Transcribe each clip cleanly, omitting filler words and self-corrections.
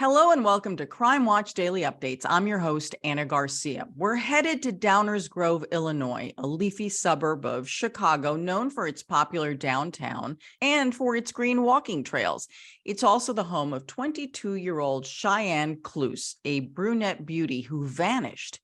Hello and welcome to Crime Watch Daily Updates. I'm your host, Anna Garcia. We're headed to Downers Grove, Illinois, a leafy suburb of Chicago known for its popular downtown and for its green walking trails. It's also the home of 22-year-old Cheyann Klus, a brunette beauty who vanished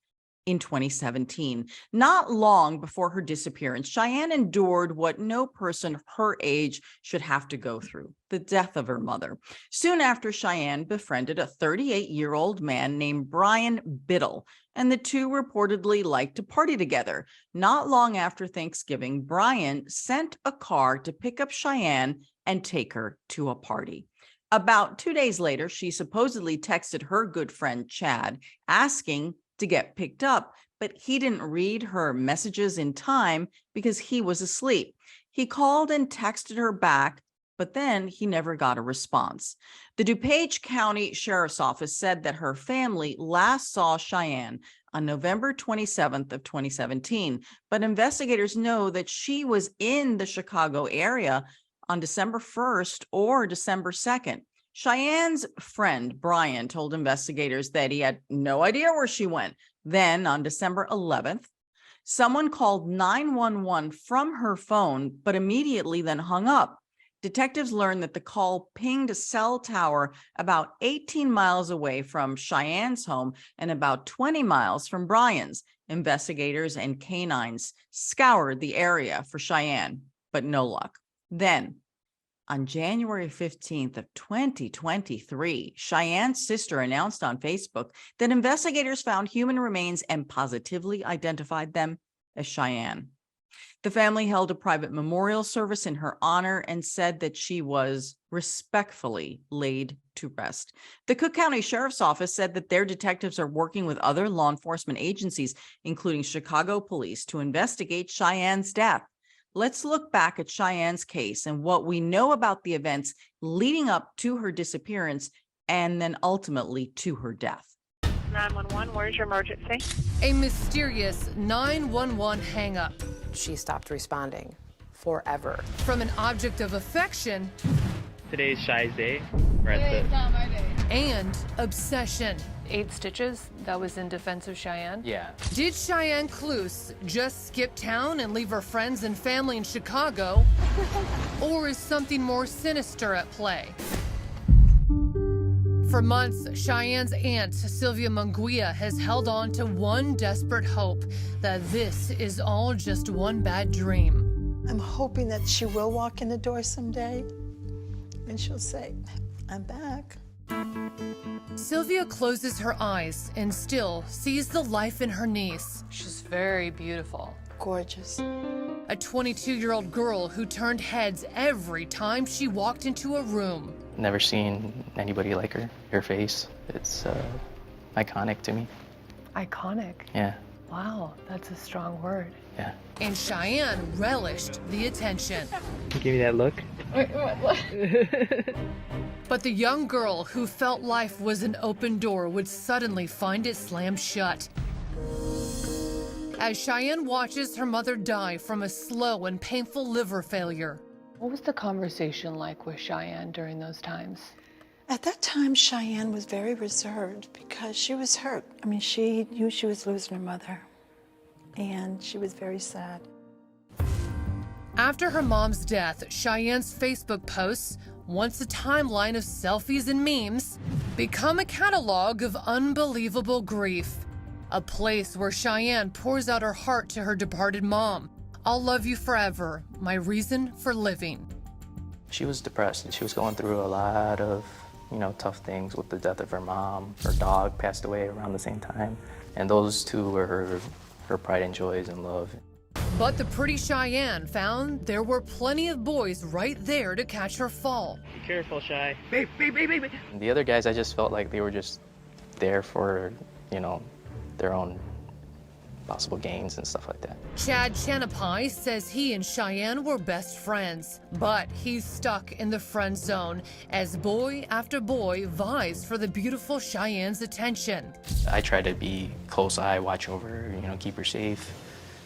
in 2017. Not long before her disappearance, Cheyann endured what no person her age should have to go through, the death of her mother. Soon after, Cheyann befriended a 38-year-old man named Brian Biddle, and the two reportedly liked to party together. Not long after Thanksgiving, Brian sent a car to pick up Cheyann and take her to a party. About 2 days later, she supposedly texted her good friend Chad, asking to get picked up, but he didn't read her messages in time because he was asleep. He called and texted her back, but then he never got a response. The DuPage County Sheriff's Office said that her family last saw Cheyann on November 27th of 2017, but investigators know that she was in the Chicago area on December 1st or December 2nd. Cheyann's friend, Brian, told investigators that he had no idea where she went. Then on December 11th, someone called 911 from her phone, but immediately then hung up. Detectives learned that the call pinged a cell tower about 18 miles away from Cheyann's home and about 20 miles from Brian's. Investigators and canines scoured the area for Cheyann, but no luck. Then, on January 15th of 2023, Cheyann's sister announced on Facebook that investigators found human remains and positively identified them as Cheyann. The family held a private memorial service in her honor and said that she was respectfully laid to rest. The Cook County Sheriff's Office said that their detectives are working with other law enforcement agencies, including Chicago Police, to investigate Cheyann's death. Let's look back at Cheyann's case and what we know about the events leading up to her disappearance and then ultimately to her death. 911, where's your emergency? A mysterious 911 hang-up. She stopped responding forever. From an object of affection. Today's Shy's day. We're at the... not my day. And obsession. 8 stitches, that was in defense of Cheyann. Yeah. Did Cheyann Klus just skip town and leave her friends and family in Chicago? Or is something more sinister at play? For months, Cheyann's aunt, Sylvia Munguia, has held on to one desperate hope, that this is all just one bad dream. I'm hoping that she will walk in the door someday and she'll say, I'm back. Sylvia closes her eyes and still sees the life in her niece. She's very beautiful. Gorgeous. A 22-year-old girl who turned heads every time she walked into a room. Never seen anybody like her. Her face, it's iconic to me. Iconic. Yeah, Wow, that's a strong word. yeah. And Cheyann relished the attention. Give me that look. But the young girl who felt life was an open door would suddenly find it slammed shut. As Cheyann watches her mother die from a slow and painful liver failure. What was the conversation like with Cheyann during those times? At that time, Cheyann was very reserved because she was hurt. I mean, she knew she was losing her mother, and she was very sad. After her mom's death, Cheyann's Facebook posts, once a timeline of selfies and memes, become a catalog of unbelievable grief. A place where Cheyann pours out her heart to her departed mom. I'll love you forever, my reason for living. She was depressed and she was going through a lot of, tough things with the death of her mom. Her dog passed away around the same time. And those two were her pride and joys and love. But the pretty Cheyann found there were plenty of boys right there to catch her fall. Be careful, Shy. Babe. The other guys, I just felt like they were just there for, their own possible gains and stuff like that. Chad Chanapai says he and Cheyann were best friends, but he's stuck in the friend zone as boy after boy vies for the beautiful Cheyann's attention. I tried to be close eye, watch over her, keep her safe.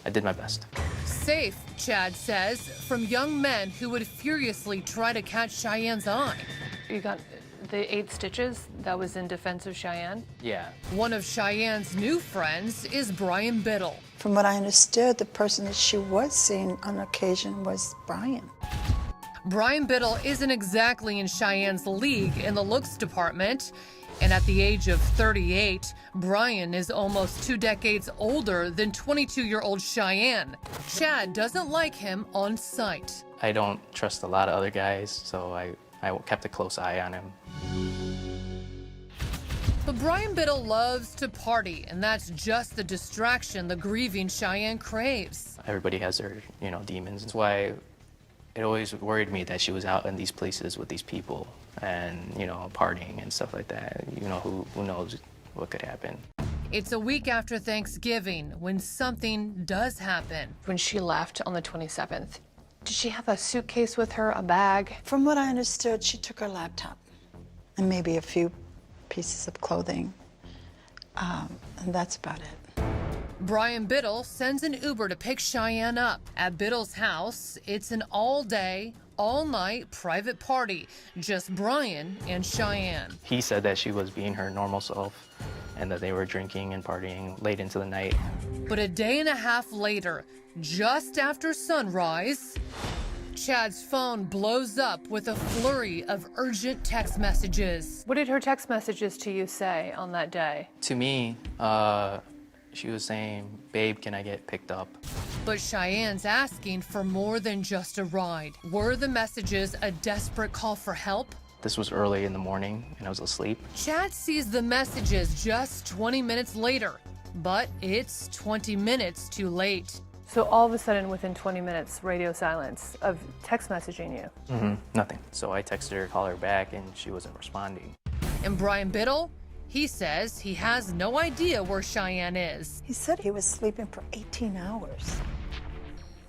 I did my best. Safe, Chad says, from young men who would furiously try to catch Cheyann's eye. You got The 8 stitches, that was in defense of Cheyann? Yeah. One of Cheyenne's new friends is Brian Biddle. From what I understood, the person that she was seeing on occasion was Brian. Brian Biddle isn't exactly in Cheyenne's league in the looks department. And at the age of 38, Brian is almost 2 decades older than 22-year-old Cheyann. Chad doesn't like him on sight. I don't trust a lot of other guys, so I kept a close eye on him. But Brian Biddle loves to party, and that's just the distraction the grieving Cheyann craves. Everybody has their, demons. That's why it always worried me that she was out in these places with these people and, partying and stuff like that. Who knows what could happen. It's a week after Thanksgiving when something does happen. When she left on the 27th, did she have a suitcase with her, a bag? From what I understood, she took her laptop and maybe a few pieces of clothing, and that's about it. Brian Biddle sends an Uber to pick Cheyann up. At Biddle's house, it's an all-day, all-night private party. Just Brian and Cheyann. He said that she was being her normal self and that they were drinking and partying late into the night. But a day and a half later, just after sunrise, Chad's phone blows up with a flurry of urgent text messages. What did her text messages to you say on that day? To me, she was saying, "Babe, can I get picked up?" But Cheyenn's asking for more than just a ride. Were the messages a desperate call for help? This was early in the morning and I was asleep. Chad sees the messages just 20 minutes later, but it's 20 minutes too late. So all of a sudden, within 20 minutes, radio silence of text messaging you. Nothing. So I texted her, call her back, and she wasn't responding. And Brian Biddle? He says he has no idea where Cheyann is. He said he was sleeping for 18 hours.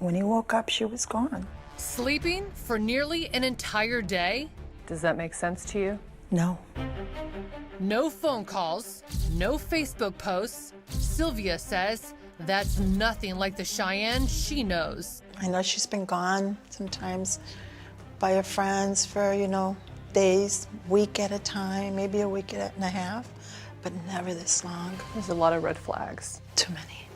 When he woke up, she was gone. Sleeping for nearly an entire day? Does that make sense to you? No. No phone calls, no Facebook posts. Sylvia says that's nothing like the Cheyann she knows. I know she's been gone sometimes by her friends for, days, week at a time, maybe a week and a half, but never this long. There's a lot of red flags. Too many.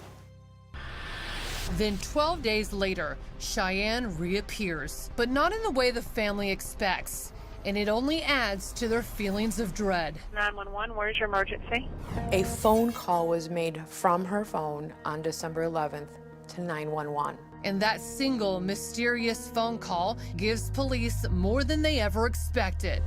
Then 12 days later, Cheyann reappears, but not in the way the family expects. And it only adds to their feelings of dread. 911, where's your emergency? A phone call was made from her phone on December 11th to 911. And that single mysterious phone call gives police more than they ever expected.